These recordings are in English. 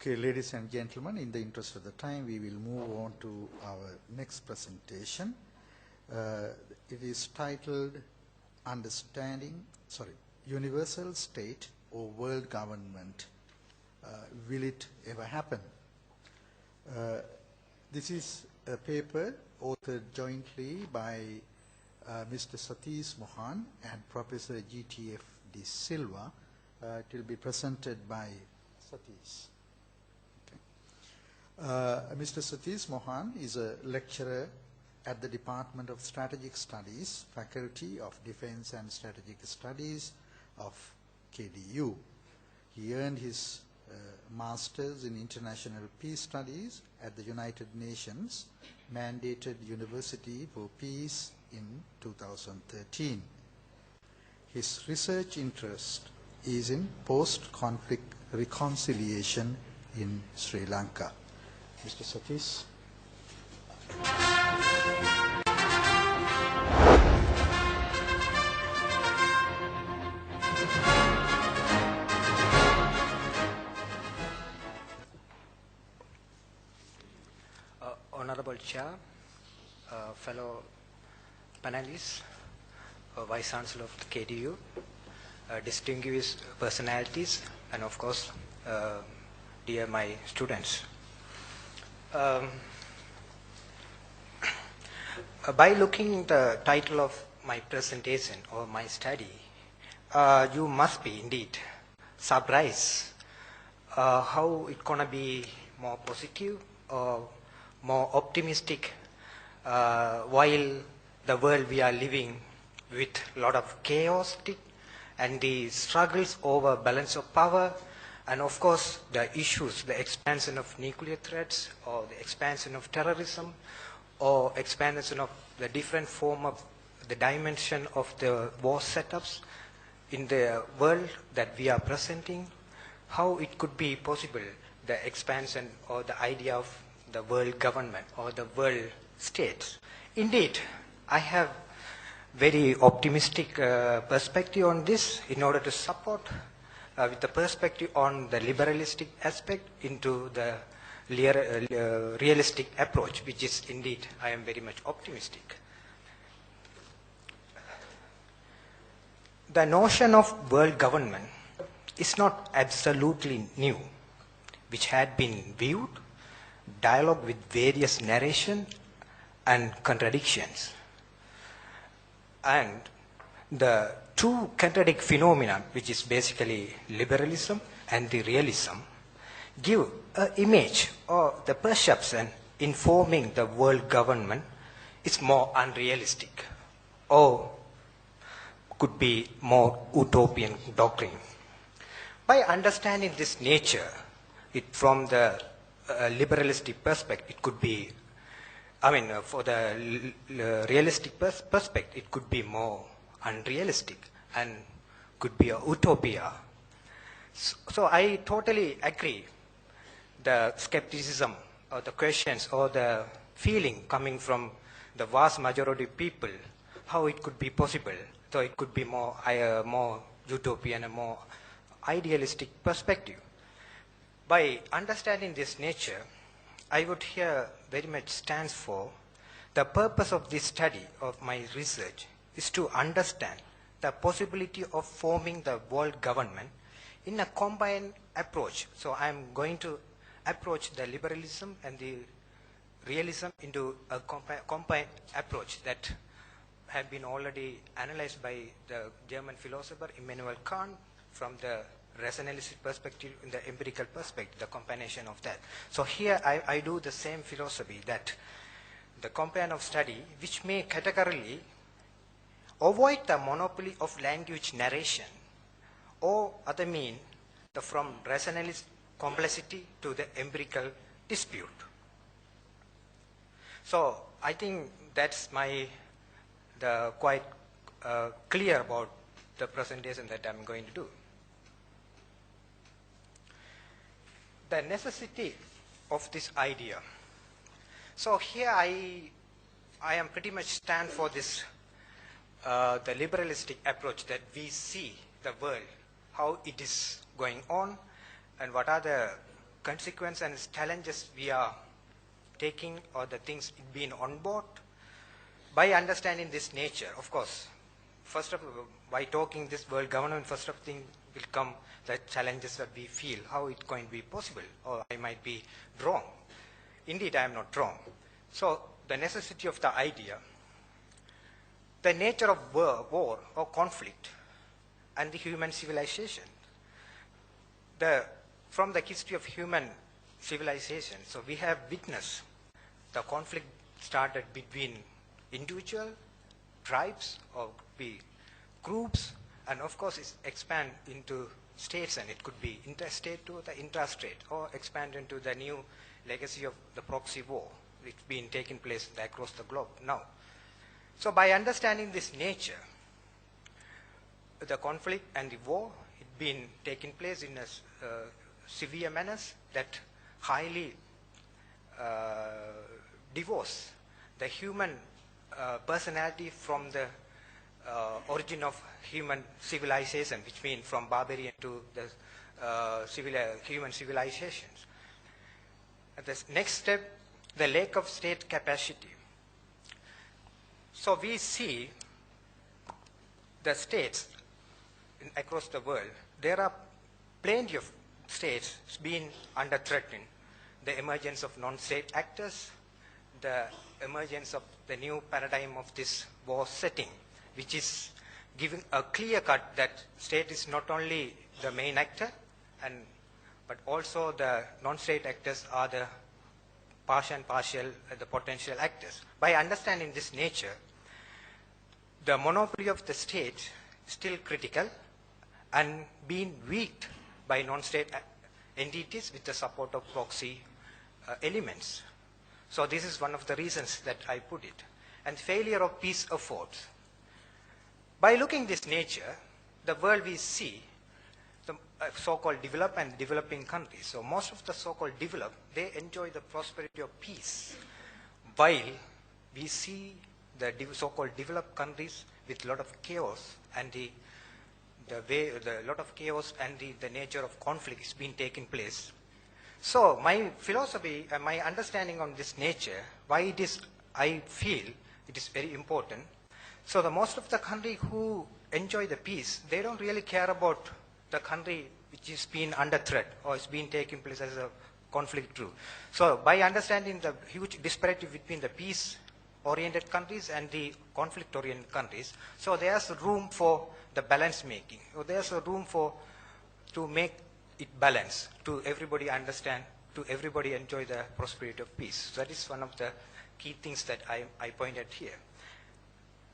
Okay, ladies and gentlemen, in the interest of the time, we will move on to our next presentation. It is titled Universal State or World Government, Will It Ever Happen? This is a paper authored jointly by Mr. Satheesmohan and Professor G.T.F. D. Silva. It will be presented by Sathees. Mr. Satheesmohan is a lecturer at the Department of Strategic Studies, Faculty of Defense and Strategic Studies of KDU. He earned his Master's in International Peace Studies at the United Nations Mandated University for Peace in 2013. His research interest is in post-conflict reconciliation in Sri Lanka. Mr. Sathees. Honorable Chair, fellow panelists, Vice Chancellor of the KDU, distinguished personalities, and of course, dear my students. By looking at the title of my presentation or my study, you must be indeed surprised how it's going to be more positive or more optimistic while the world we are living with a lot of chaos and the struggles over balance of power, and of course the issues, the expansion of nuclear threats or the expansion of terrorism or expansion of the different form of the dimension of the war setups in the world that we are presenting, how it could be possible, the expansion or the idea of the world government or the world states. Indeed, I have very optimistic perspective on this in order to support with the perspective on the liberalistic aspect into the realistic approach, which is indeed, I am very much optimistic. The notion of world government is not absolutely new, which had been viewed, dialogue with various narration and contradictions. And the two contradict phenomena, which is basically liberalism and the realism, give an image or the perception informing the world government is more unrealistic or could be more utopian doctrine. By understanding this nature, from the liberalistic perspective, it could be, for the realistic perspective, it could be more unrealistic and could be a utopia. So I totally agree the skepticism or the questions or the feeling coming from the vast majority of people, how it could be possible. So it could be more utopian and more idealistic perspective. By understanding this nature, I would here very much stand for the purpose of this study of my research is to understand the possibility of forming the world government in a combined approach. So I am going to approach the liberalism and the realism into a combined approach that have been already analyzed by the German philosopher Immanuel Kant from the rationalistic perspective in the empirical perspective, the combination of that. So here I do the same philosophy, that the combination of study which may categorically avoid the monopoly of language narration or other mean from rationalist complexity to the empirical dispute. So I think that's quite clear about the presentation that I'm going to do. The necessity of this idea. So here I am pretty much stand for this, the liberalistic approach that we see the world, how it is going on, and what are the consequence and challenges we are taking or the things being on board. By understanding this nature, of course, first of all, by talking this world government, first of thing will come the challenges that we feel, how it going to be possible, or I might be wrong. Indeed, I am not wrong. So the necessity of the idea, the nature of war or conflict, and the human civilization. From the history of human civilization, so we have witnessed the conflict started between individual, tribes, or be groups, and of course it expand into states, and it could be interstate to the intrastate, or expand into the new legacy of the proxy war, which been taking place across the globe now. So by understanding this nature, the conflict and the war, it been taking place in a severe manner that highly divorce the human personality from the origin of human civilization, which means from barbarian to the human civilizations. The next step, the lack of state capacity. So we see the states across the world, there are plenty of states being under threat. The emergence of non-state actors, the emergence of the new paradigm of this war setting, which is giving a clear cut that state is not only the main actor, but also the non-state actors are the partial the potential actors. By understanding this nature, the monopoly of the state is still critical and being weakened by non-state entities with the support of proxy elements. So this is one of the reasons that I put it. And failure of peace efforts. By looking this nature, the world we see, the so-called developed and developing countries. So most of the so-called developed, they enjoy the prosperity of peace, while we see the so-called developed countries with a lot of chaos and the lot of chaos and the nature of conflict is being taken place. So my philosophy and my understanding on this nature, why it is, I feel it is very important. So the most of the country who enjoy the peace, they don't really care about the country which is being under threat or is being taken place as a conflict too. So by understanding the huge disparity between the peace-oriented countries and the conflict-oriented countries, so there's room for the balance making. So there's a room to make it balance, to everybody understand, to everybody enjoy the prosperity of peace. So that is one of the key things that I pointed here.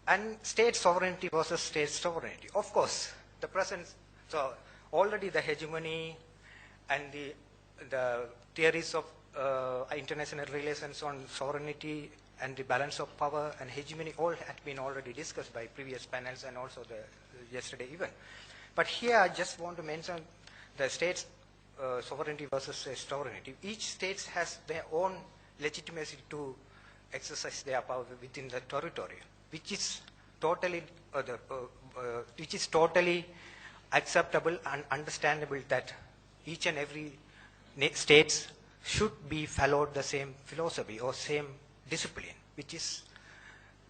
And state sovereignty versus state sovereignty. Of course, the present, so already the hegemony and the theories of international relations on sovereignty and the balance of power and hegemony all had been already discussed by previous panels and also yesterday even. But here I just want to mention the state's sovereignty versus state sovereignty. Each state has their own legitimacy to exercise their power within the territory, which is totally acceptable and understandable that each and every states should be followed the same philosophy or same discipline, which is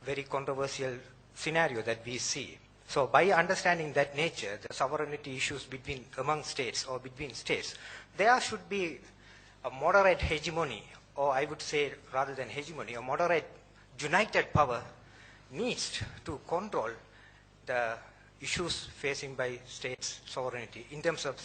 very controversial scenario that we see. So by understanding that nature, the sovereignty issues among states or between states, there should be a moderate hegemony, or I would say rather than hegemony, a moderate united power needs to control the issues facing by states' sovereignty in terms of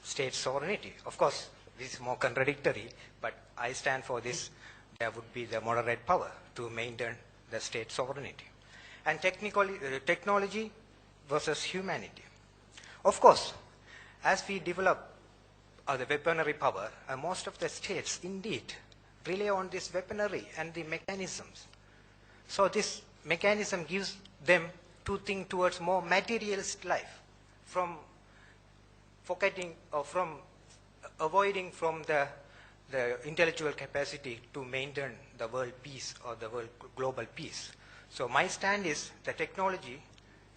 state sovereignty. Of course, this is more contradictory, but I stand for this. There would be the moderate power to maintain the state sovereignty. And technology versus humanity. Of course, as we develop the weaponry power, most of the states indeed rely on this weaponry and the mechanisms. So this mechanism gives them to think towards more materialist life, from forgetting or from avoiding from the intellectual capacity to maintain the world peace or the world global peace. So my stand is the technology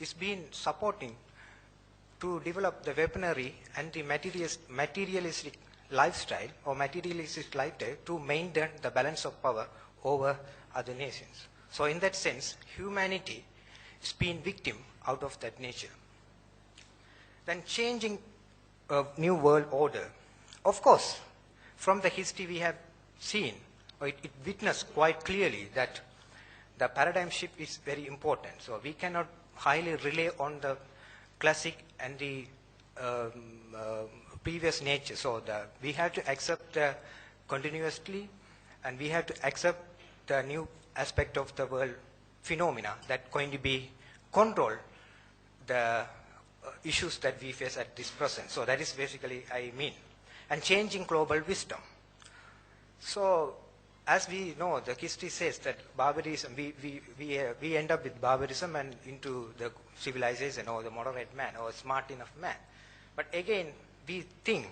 is being supporting to develop the weaponry and the materialistic lifestyle or materialistic lifestyle to maintain the balance of power over other nations. So in that sense, humanity is being victim out of that nature. Then changing a new world order. Of course, from the history we have seen, or it witnessed quite clearly that the paradigm shift is very important. So we cannot highly rely on the classic and the previous nature. So we have to accept continuously, and we have to accept the new aspect of the world phenomena that going to be control the issues that we face at this present. So that is basically I mean. And changing global wisdom. So as we know, the history says that barbarism, we end up with barbarism and into the civilization or the moderate man or smart enough man. But again, we think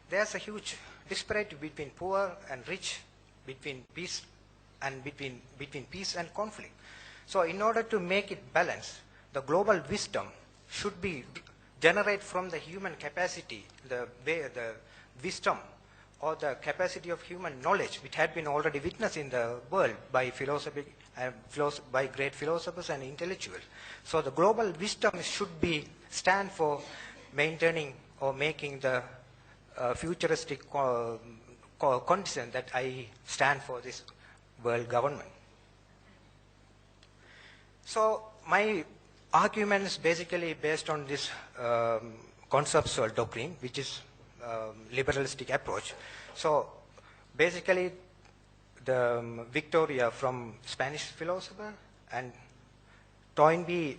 there's a huge disparity between poor and rich, between peace and between peace and conflict. So in order to make it balanced, the global wisdom should be generate from the human capacity, the wisdom or the capacity of human knowledge, which had been already witnessed in the world by philosophy, by great philosophers and intellectuals. So the global wisdom should stand for maintaining or making the futuristic condition that I stand for this world government. So my argument is basically based on this conceptual doctrine, which is liberalistic approach. So basically the Victoria from Spanish philosopher and Toynbee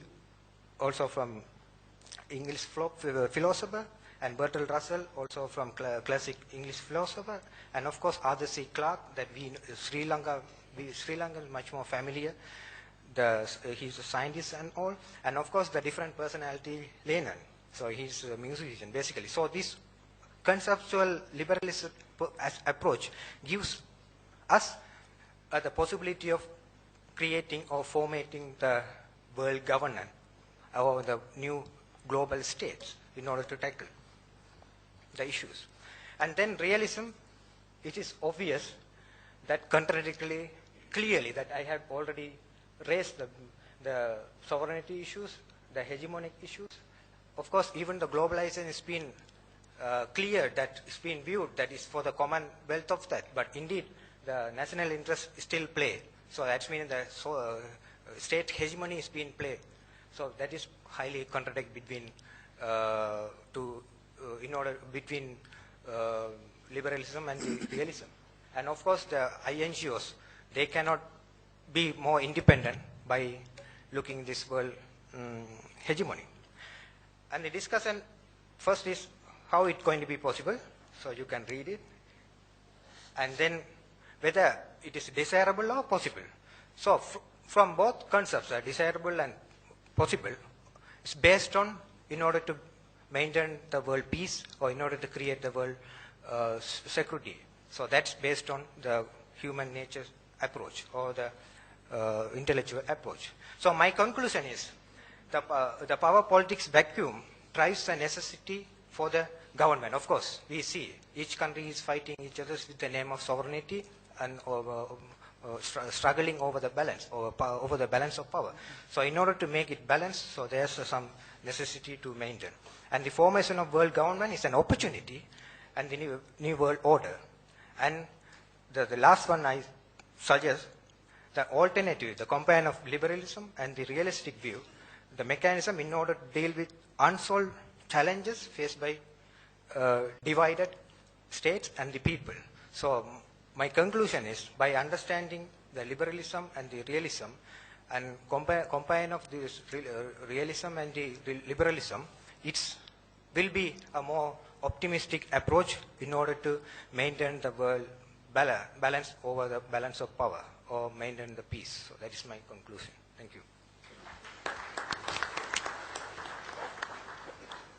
also from English philosopher, and Bertrand Russell also from classic English philosopher, and of course Arthur C. Clarke, that Sri Lanka is much more familiar. He's a scientist and all, and of course the different personality Lenin. So he's a musician basically. So this conceptual liberalism approach gives us the possibility of creating or formatting the world governance or the new global states in order to tackle the issues. And then realism, it is obvious that contradictorily, clearly that I have already raised the sovereignty issues, the hegemonic issues. Of course, even the globalization has been clear, that it's been viewed that is for the commonwealth of that, but indeed the national interest still play. So that's meaning the state hegemony is being played. So that is highly contradict between between liberalism and realism. And of course the INGOs, they cannot be more independent by looking this world hegemony. And the discussion first is how it's going to be possible. So you can read it. And then whether it is desirable or possible. So from both concepts, desirable and possible, it's based on in order to maintain the world peace or in order to create the world security. So that's based on the human nature approach or the intellectual approach. So my conclusion is the power politics vacuum drives the necessity for the government. Of course, we see each country is fighting each other with the name of sovereignty and struggling over the balance, over the balance of power. So in order to make it balanced, so there's some necessity to maintain. And the formation of world government is an opportunity and the new world order. And the last one I suggest, the alternative, the combination of liberalism and the realistic view, the mechanism in order to deal with unsolved challenges faced by divided states and the people. So my conclusion is, by understanding the liberalism and the realism and combine of this realism and the liberalism, it will be a more optimistic approach in order to maintain the world balance over the balance of power or maintain the peace. So that is my conclusion. Thank you.